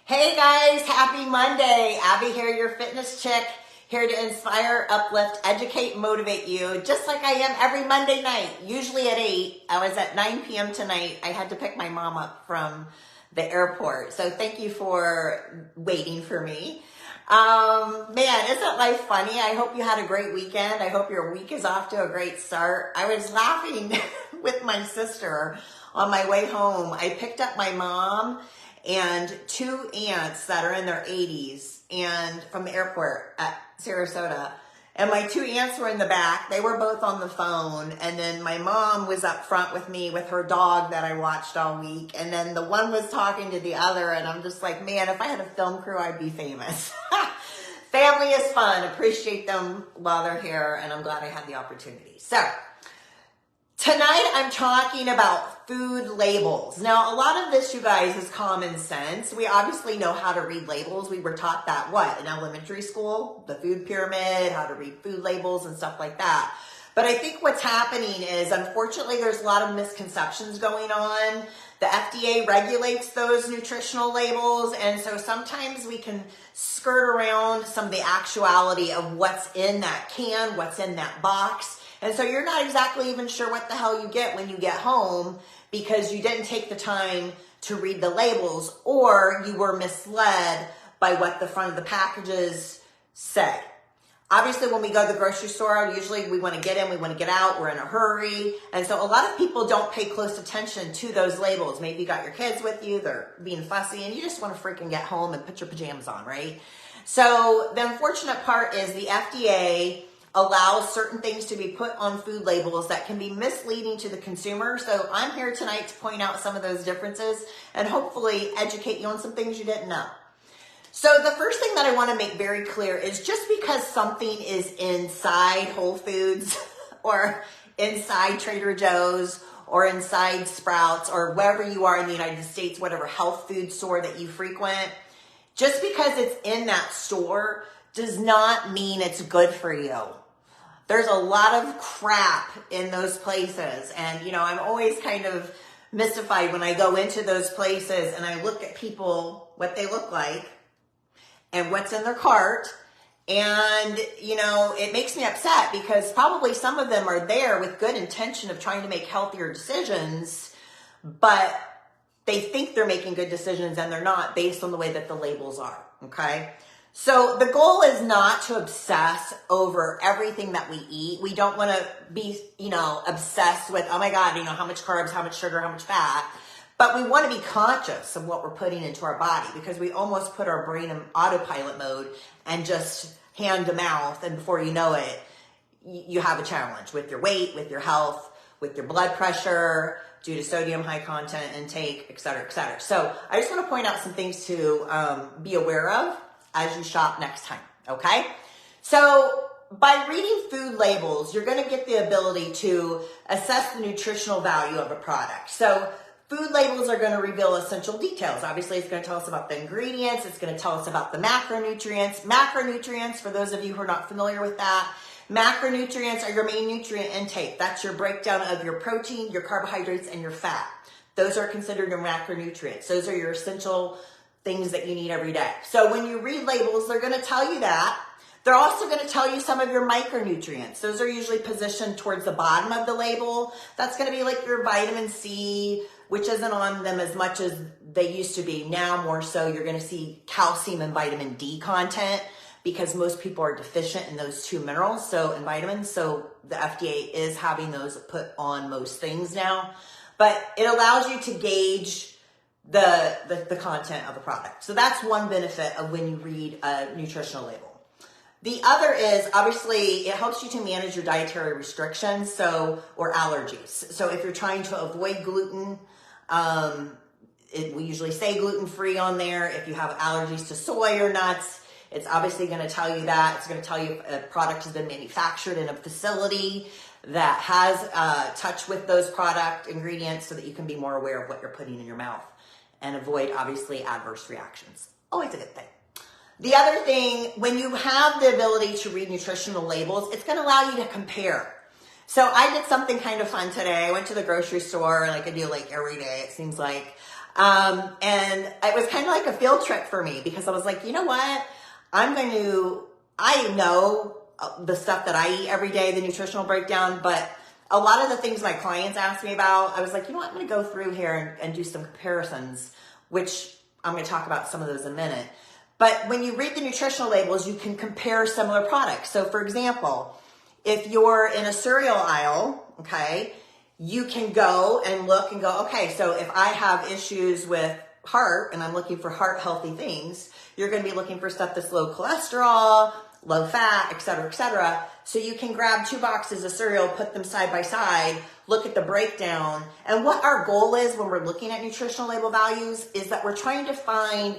Hey guys, happy Monday. Abby here, your fitness chick, here to inspire, uplift, educate, motivate you, just like I am every Monday night, usually at 8. I was at 9 p.m. tonight. I had to pick my mom up from the airport. So thank you for waiting for me. Man, isn't life funny? I hope you had a great weekend. I hope your week is off to a great start. I was laughing with my sister on my way home. I picked up my mom and two aunts that are in their 80s and from the airport at Sarasota. And my two aunts were in the back. They were both on the phone. And then my mom was up front with me with her dog that I watched all week. And then the one was talking to the other. And I'm just like, man, if I had a film crew, I'd be famous. Family is fun. Appreciate them while they're here. And I'm glad I had the opportunity. So tonight I'm talking about food labels. Now, a lot of this, you guys, is common sense. We obviously know how to read labels. We were taught that, in elementary school? The food pyramid, how to read food labels and stuff like that. But I think what's happening is, unfortunately, there's a lot of misconceptions going on. The FDA regulates those nutritional labels, and so sometimes we can skirt around some of the actuality of what's in that can, what's in that box. And so you're not exactly even sure what the hell you get when you get home because you didn't take the time to read the labels or you were misled by what the front of the packages say. Obviously, when we go to the grocery store, usually we want to get in, we want to get out, we're in a hurry. And so a lot of people don't pay close attention to those labels. Maybe you got your kids with you, they're being fussy, and you just want to freaking get home and put your pajamas on, right? So the unfortunate part is the FDA allows certain things to be put on food labels that can be misleading to the consumer. So I'm here tonight to point out some of those differences and hopefully educate you on some things you didn't know. So the first thing that I want to make very clear is just because something is inside Whole Foods or inside Trader Joe's or inside Sprouts or wherever you are in the United States, whatever health food store that you frequent, just because it's in that store does not mean it's good for you. There's a lot of crap in those places. And, I'm always kind of mystified when I go into those places and I look at people, what they look like and what's in their cart. And, it makes me upset because probably some of them are there with good intention of trying to make healthier decisions, but they think they're making good decisions and they're not based on the way that the labels are. Okay. So the goal is not to obsess over everything that we eat. We don't want to be, obsessed with, oh my God, how much carbs, how much sugar, how much fat. But we want to be conscious of what we're putting into our body because we almost put our brain in autopilot mode and just hand to mouth. And before you know it, you have a challenge with your weight, with your health, with your blood pressure, due to sodium high content intake, et cetera, et cetera. So I just want to point out some things to be aware of as you shop next time, okay? So by reading food labels, you're gonna get the ability to assess the nutritional value of a product. So food labels are gonna reveal essential details. Obviously, it's gonna tell us about the ingredients, it's gonna tell us about the macronutrients. Macronutrients, for those of you who are not familiar with that, macronutrients are your main nutrient intake. That's your breakdown of your protein, your carbohydrates, and your fat. Those are considered your macronutrients. Those are your essential things that you need every day. So when you read labels, they're going to tell you that. They're also going to tell you some of your micronutrients. Those are usually positioned towards the bottom of the label. That's going to be like your vitamin C, which isn't on them as much as they used to be. Now more so, you're going to see calcium and vitamin D content because most people are deficient in those two minerals, in vitamins. So the FDA is having those put on most things now. But it allows you to gauge the content of a product. So that's one benefit of when you read a nutritional label. The other is obviously it helps you to manage your dietary restrictions, or allergies. So if you're trying to avoid gluten, we usually say gluten-free on there. If you have allergies to soy or nuts, it's obviously going to tell you that. It's going to tell you if a product has been manufactured in a facility that has touch with those product ingredients so that you can be more aware of what you're putting in your mouth and avoid, obviously, adverse reactions. Always a good thing. The other thing, when you have the ability to read nutritional labels, it's going to allow you to compare. So I did something kind of fun today. I went to the grocery store like I do every day, it seems like. And it was kind of like a field trip for me because I was like, you know what? I know the stuff that I eat every day, the nutritional breakdown, but a lot of the things my clients ask me about, I was like, you know what? I'm going to go through here and do some comparisons, which I'm going to talk about some of those in a minute. But when you read the nutritional labels, you can compare similar products. So for example, if you're in a cereal aisle, okay, you can go and look and go, okay, so if I have issues with heart and I'm looking for heart healthy things, you're going to be looking for stuff that's low cholesterol, low fat, et cetera, et cetera. So you can grab 2 boxes of cereal, put them side by side, look at the breakdown. And what our goal is when we're looking at nutritional label values is that we're trying to find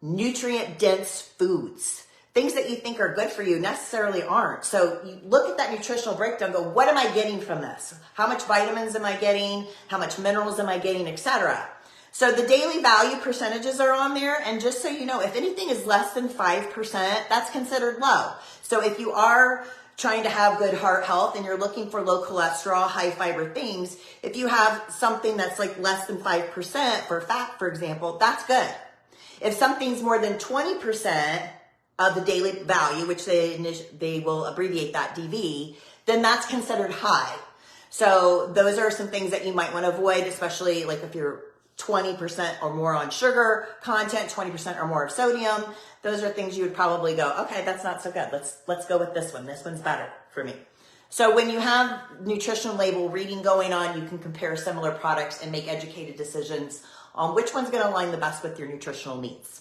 nutrient dense foods. Things that you think are good for you necessarily aren't. So you look at that nutritional breakdown, go, what am I getting from this? How much vitamins am I getting? How much minerals am I getting, et cetera? So the daily value percentages are on there. And just so you know, if anything is less than 5%, that's considered low. So if you are trying to have good heart health and you're looking for low cholesterol, high fiber things, if you have something that's like less than 5% for fat, for example, that's good. If something's more than 20% of the daily value, which they will abbreviate that DV, then that's considered high. So those are some things that you might want to avoid, especially like if you're 20% or more on sugar content, 20% or more of sodium. Those are things you would probably go, okay, that's not so good. Let's go with this one. This one's better for me. So when you have nutritional label reading going on, you can compare similar products and make educated decisions on which one's going to align the best with your nutritional needs.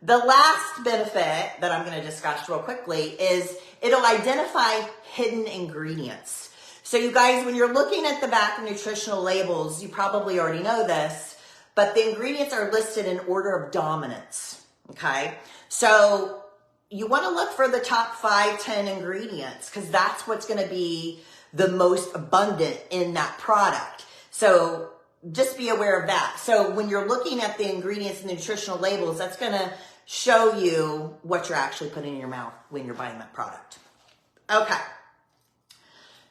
The last benefit that I'm going to discuss real quickly is it'll identify hidden ingredients. So you guys, when you're looking at the back of nutritional labels, you probably already know this, but the ingredients are listed in order of dominance, okay? So you want to look for the top 5, 10 ingredients because that's what's going to be the most abundant in that product. So just be aware of that. So when you're looking at the ingredients and the nutritional labels, that's going to show you what you're actually putting in your mouth when you're buying that product. Okay.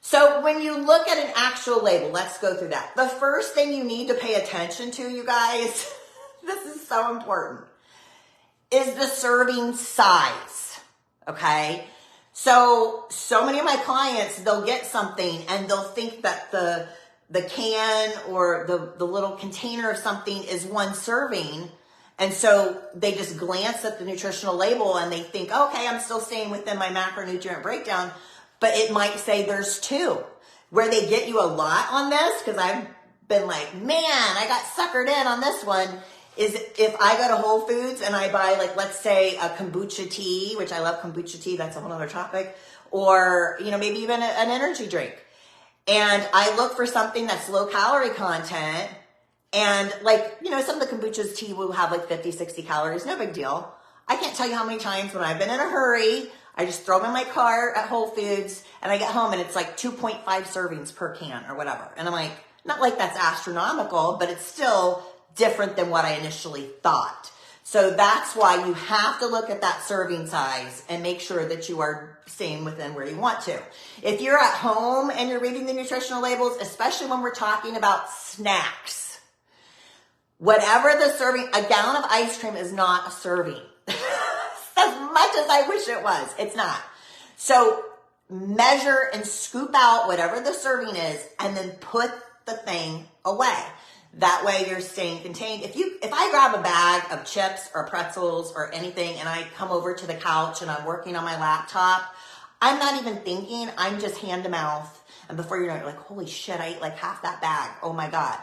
So when you look at an actual label, let's go through that. The first thing you need to pay attention to, you guys, this is so important, is the serving size, okay? So many of my clients, they'll get something and they'll think that the can or the little container of something is 1 serving. And so they just glance at the nutritional label and they think, okay, I'm still staying within my macronutrient breakdown. But it might say there's 2. Where they get you a lot on this, because I've been like, man, I got suckered in on this one, is if I go to Whole Foods and I buy, like, let's say a kombucha tea, which I love kombucha tea, that's a whole other topic, or, you know, maybe even an energy drink. And I look for something that's low calorie content. And like, you know, some of the kombucha's tea will have like 50, 60 calories. No big deal. I can't tell you how many times when I've been in a hurry, I just throw them in my car at Whole Foods and I get home and it's like 2.5 servings per can or whatever. And I'm like, not like that's astronomical, but it's still different than what I initially thought. So that's why you have to look at that serving size and make sure that you are staying within where you want to. If you're at home and you're reading the nutritional labels, especially when we're talking about snacks, whatever the serving, a gallon of ice cream is not a serving. As much as I wish it was, it's not. So measure and scoop out whatever the serving is and then put the thing away. That way you're staying contained. If I grab a bag of chips or pretzels or anything and I come over to the couch and I'm working on my laptop, I'm not even thinking, I'm just hand to mouth. And before you know it, you're like, holy shit, I ate like half that bag. Oh my God.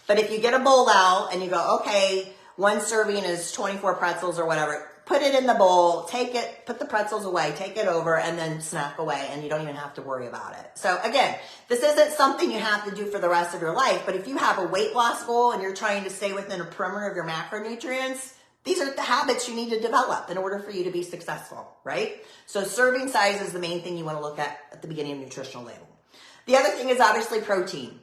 But if you get a bowl out and you go, okay, 1 serving is 24 pretzels or whatever, put it in the bowl, take it, put the pretzels away, take it over, and then snack away, and you don't even have to worry about it. So again, this isn't something you have to do for the rest of your life, but if you have a weight loss goal and you're trying to stay within a perimeter of your macronutrients, these are the habits you need to develop in order for you to be successful, right? So serving size is the main thing you want to look at the beginning of nutritional label. The other thing is obviously protein.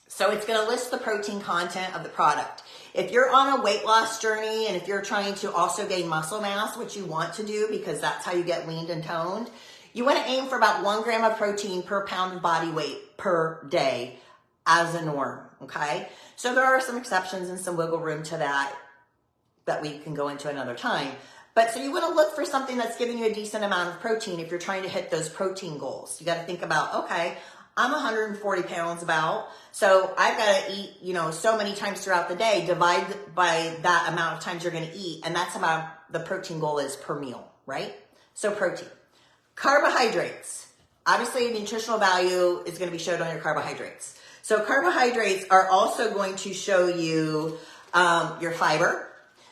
So it's going to list the protein content of the product. If you're on a weight loss journey and if you're trying to also gain muscle mass, which you want to do because that's how you get leaned and toned, you want to aim for about 1 gram of protein per pound of body weight per day as a norm. okay? So there are some exceptions and some wiggle room to that we can go into another time. But so you want to look for something that's giving you a decent amount of protein if you're trying to hit those protein goals. You got to think about, okay, I'm 140 pounds about, so I've got to eat, so many times throughout the day, divide by that amount of times you're going to eat, and that's about the protein goal is per meal, right? So protein. Carbohydrates. Obviously, nutritional value is going to be showed on your carbohydrates. So carbohydrates are also going to show you your fiber.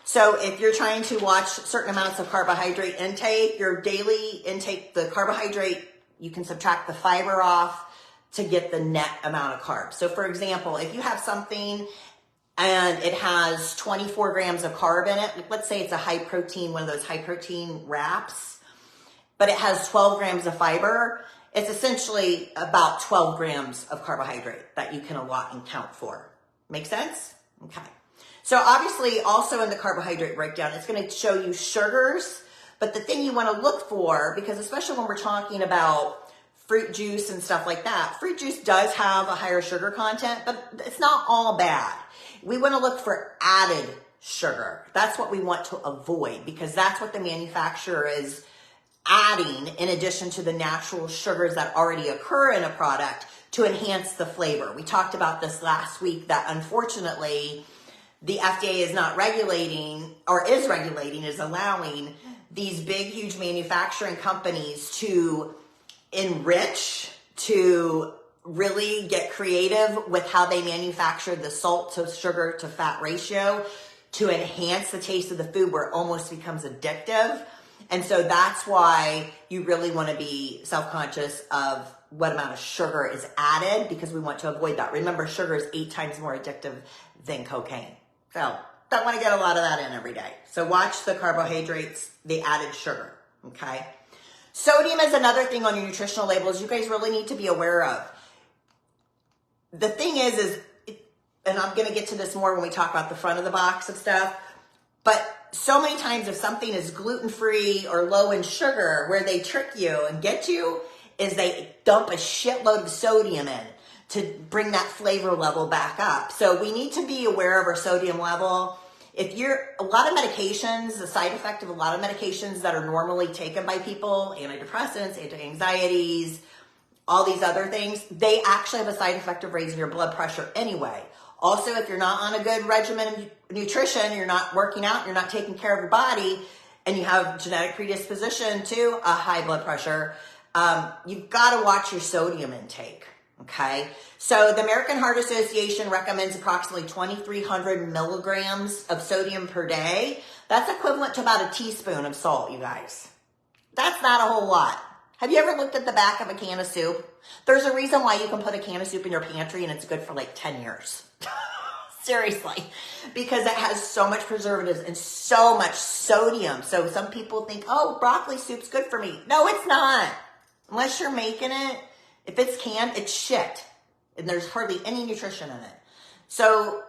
So if you're trying to watch certain amounts of carbohydrate intake, your daily intake, the carbohydrate, you can subtract the fiber off to get the net amount of carbs. So for example, if you have something and it has 24 grams of carb in it, let's say it's a high protein, one of those high protein wraps, but it has 12 grams of fiber, it's essentially about 12 grams of carbohydrate that you can allot and count for. Make sense? Okay. So obviously also in the carbohydrate breakdown, it's going to show you sugars, but the thing you want to look for, because especially when we're talking about fruit juice and stuff like that, fruit juice does have a higher sugar content, but it's not all bad. We want to look for added sugar. That's what we want to avoid, because that's what the manufacturer is adding in addition to the natural sugars that already occur in a product to enhance the flavor. We talked about this last week that unfortunately the FDA is not regulating, or is regulating, is allowing these big, huge manufacturing companies to enrich, to really get creative with how they manufacture the salt to sugar to fat ratio to enhance the taste of the food where it almost becomes addictive. And so that's why you really want to be self-conscious of what amount of sugar is added, because we want to avoid that. Remember, sugar is 8 times more addictive than cocaine. So don't want to get a lot of that in every day. So watch the carbohydrates, the added sugar, okay? Sodium is another thing on your nutritional labels you guys really need to be aware of. The thing is, and I'm going to get to this more when we talk about the front of the box of stuff, but so many times if something is gluten-free or low in sugar, where they trick you and get you is they dump a shitload of sodium in to bring that flavor level back up. So we need to be aware of our sodium level. A lot of medications, the side effect of a lot of medications that are normally taken by people, antidepressants, anti-anxieties, all these other things, they actually have a side effect of raising your blood pressure anyway. Also, if you're not on a good regimen of nutrition, you're not working out, you're not taking care of your body, and you have genetic predisposition to a high blood pressure, you've got to watch your sodium intake. Okay, so the American Heart Association recommends approximately 2,300 milligrams of sodium per day. That's equivalent to about a teaspoon of salt, you guys. That's not a whole lot. Have you ever looked at the back of a can of soup? There's a reason why you can put a can of soup in your pantry and it's good for like 10 years. Seriously, because it has so much preservatives and so much sodium. So some people think, oh, broccoli soup's good for me. No, it's not. Unless you're making it. If it's canned, it's shit. And there's hardly any nutrition in it. So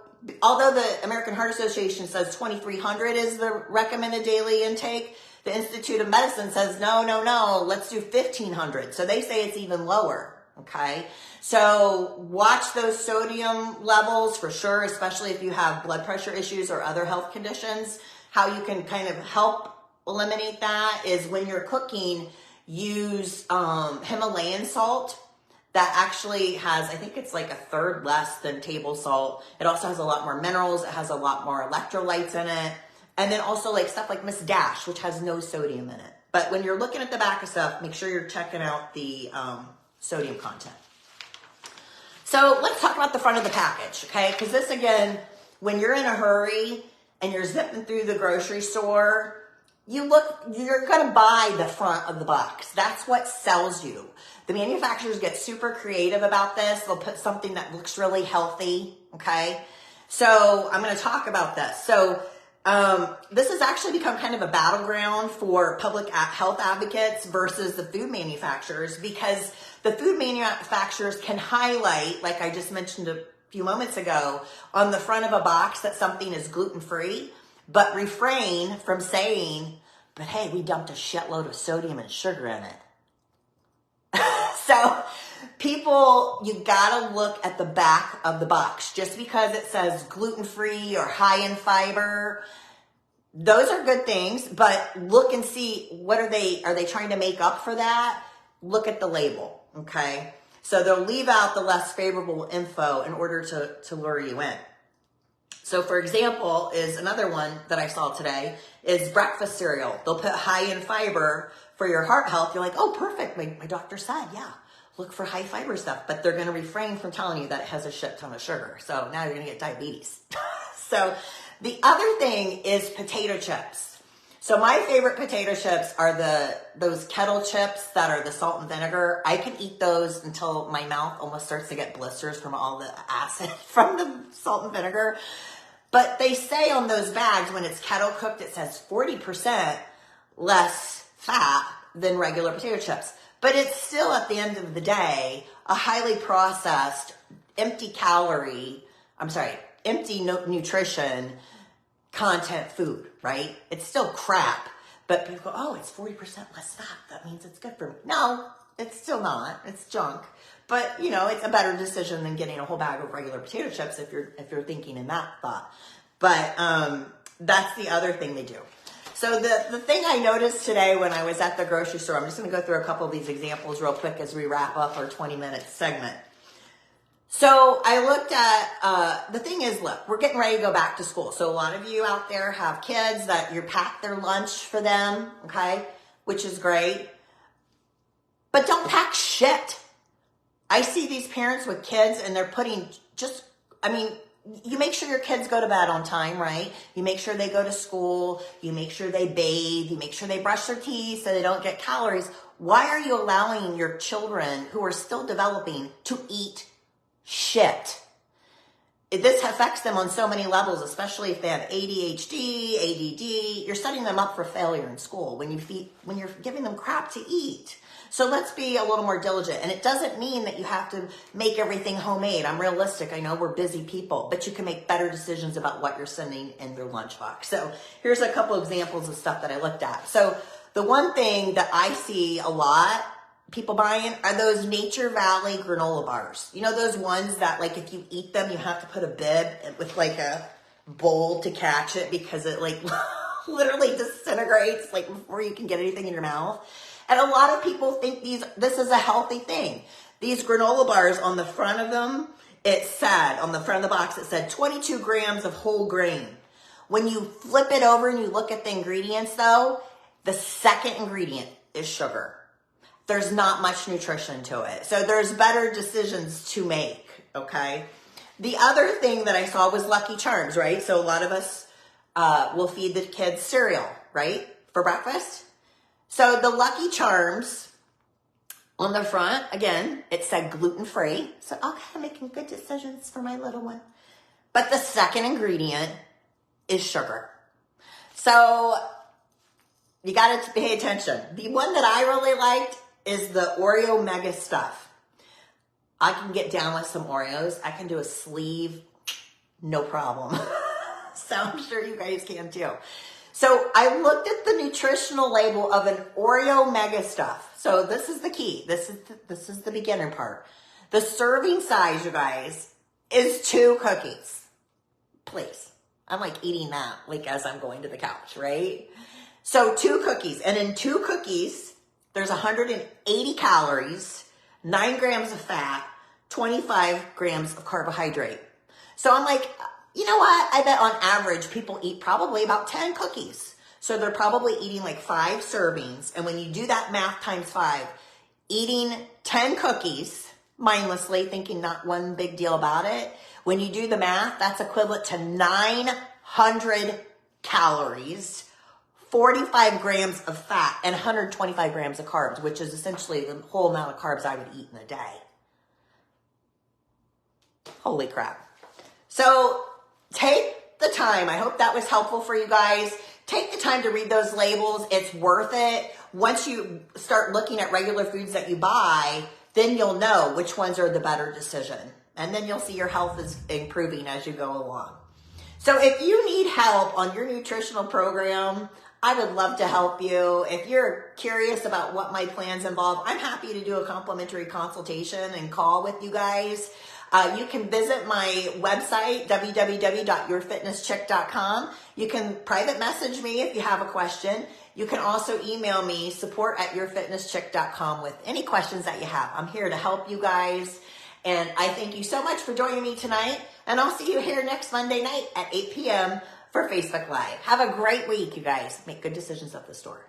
although the American Heart Association says 2,300 is the recommended daily intake, the Institute of Medicine says, no, let's do 1,500. So they say it's even lower, okay? So watch those sodium levels for sure, especially if you have blood pressure issues or other health conditions. How you can kind of help eliminate that is when you're cooking, use Himalayan salt. That actually has, I think it's like a third less than table salt. It also has a lot more minerals. It has a lot more electrolytes in it. And then also like stuff like Miss Dash, which has no sodium in it. But when you're looking at the back of stuff, make sure you're checking out the sodium content. So let's talk about the front of the package, okay? Because this, again, when you're in a hurry and you're zipping through the grocery store, you're going to buy the front of the box. That's what sells you. The manufacturers get super creative about this. They'll put something that looks really healthy, okay? So I'm going to talk about this. So this has actually become kind of a battleground for public health advocates versus the food manufacturers, because the food manufacturers can highlight, like I just mentioned a few moments ago, on the front of a box that something is gluten-free, but refrain from saying, but hey, we dumped a shitload of sodium and sugar in it. So People, you gotta look at the back of the box. Just because it says gluten-free or high in fiber, those are good things, but look and see, what are they trying to make up for that? Look at the label, okay? So they'll leave out the less favorable info in order to lure you in. So for example, is another one that I saw today is breakfast cereal. They'll put high in fiber for your heart health. You're like, oh, perfect. My doctor said, yeah, look for high fiber stuff, but they're going to refrain from telling you that it has a shit ton of sugar. So now you're going to get diabetes. So the other thing is potato chips. So my favorite potato chips are those kettle chips that are the salt and vinegar. I can eat those until my mouth almost starts to get blisters from all the acid from the salt and vinegar. But they say on those bags, when it's kettle cooked, it says 40% less fat than regular potato chips. But it's still, at the end of the day, a highly processed, empty nutrition content food, right? It's still crap, but people go, oh, it's 40% less fat. That means it's good for me. No, it's still not. It's junk. But, you know, it's a better decision than getting a whole bag of regular potato chips if you're thinking in that thought. But that's the other thing they do. So the thing I noticed today when I was at the grocery store, I'm just going to go through a couple of these examples real quick as we wrap up our 20-minute segment. So I looked at, the thing is, look, we're getting ready to go back to school. So a lot of you out there have kids that you pack their lunch for them, okay, which is great. But don't pack shit. I see these parents with kids and they're putting you make sure your kids go to bed on time, right? You make sure they go to school. You make sure they bathe. You make sure they brush their teeth so they don't get calories. Why are you allowing your children who are still developing to eat shit? This affects them on so many levels, especially if they have ADHD, ADD. You're setting them up for failure in school when you're giving them crap to eat. So let's be a little more diligent. And it doesn't mean that you have to make everything homemade. I'm realistic. I know we're busy people, but you can make better decisions about what you're sending in your lunchbox. So here's a couple examples of stuff that I looked at. So the one thing that I see a lot people buying are those Nature Valley granola bars. You know, those ones that, like, if you eat them, you have to put a bib with like a bowl to catch it because it like literally disintegrates like before you can get anything in your mouth. And a lot of people think this is a healthy thing. These granola bars, on the front of them, on the front of the box, it said 22 grams of whole grain. When you flip it over and you look at the ingredients though, the second ingredient is sugar. There's not much nutrition to it. So there's better decisions to make, okay? The other thing that I saw was Lucky Charms, right? So a lot of us will feed the kids cereal, right, for breakfast. So the Lucky Charms, on the front, again, it said gluten-free. So, okay, I'm making good decisions for my little one. But the second ingredient is sugar. So you got to pay attention. The one that I really liked is the Oreo Mega Stuff. I can get down with some Oreos. I can do a sleeve, no problem. So I'm sure you guys can too. So I looked at the nutritional label of an Oreo Mega Stuff. So this is the key. This is the beginner part. The serving size, you guys, is 2 cookies. Please. I'm like eating that like as I'm going to the couch, right? So 2 cookies. And in 2 cookies, there's 180 calories, 9 grams of fat, 25 grams of carbohydrate. So I'm like, you know what? I bet on average people eat probably about 10 cookies. So they're probably eating like 5 servings. And when you do that math times 5, eating 10 cookies mindlessly, thinking not one big deal about it, when you do the math, that's equivalent to 900 calories, 45 grams of fat, and 125 grams of carbs, which is essentially the whole amount of carbs I would eat in a day. Holy crap. So take the time. I hope that was helpful for you guys. Take the time to read those labels. It's worth it. Once you start looking at regular foods that you buy, then you'll know which ones are the better decision. And then you'll see your health is improving as you go along. So if you need help on your nutritional program, I would love to help you. If you're curious about what my plans involve, I'm happy to do a complimentary consultation and call with you guys. You can visit my website, www.yourfitnesscheck.com. You can private message me if you have a question. You can also email me, support@yourfitnesscheck.com, with any questions that you have. I'm here to help you guys. And I thank you so much for joining me tonight. And I'll see you here next Monday night at 8 p.m. for Facebook Live. Have a great week, you guys. Make good decisions at the store.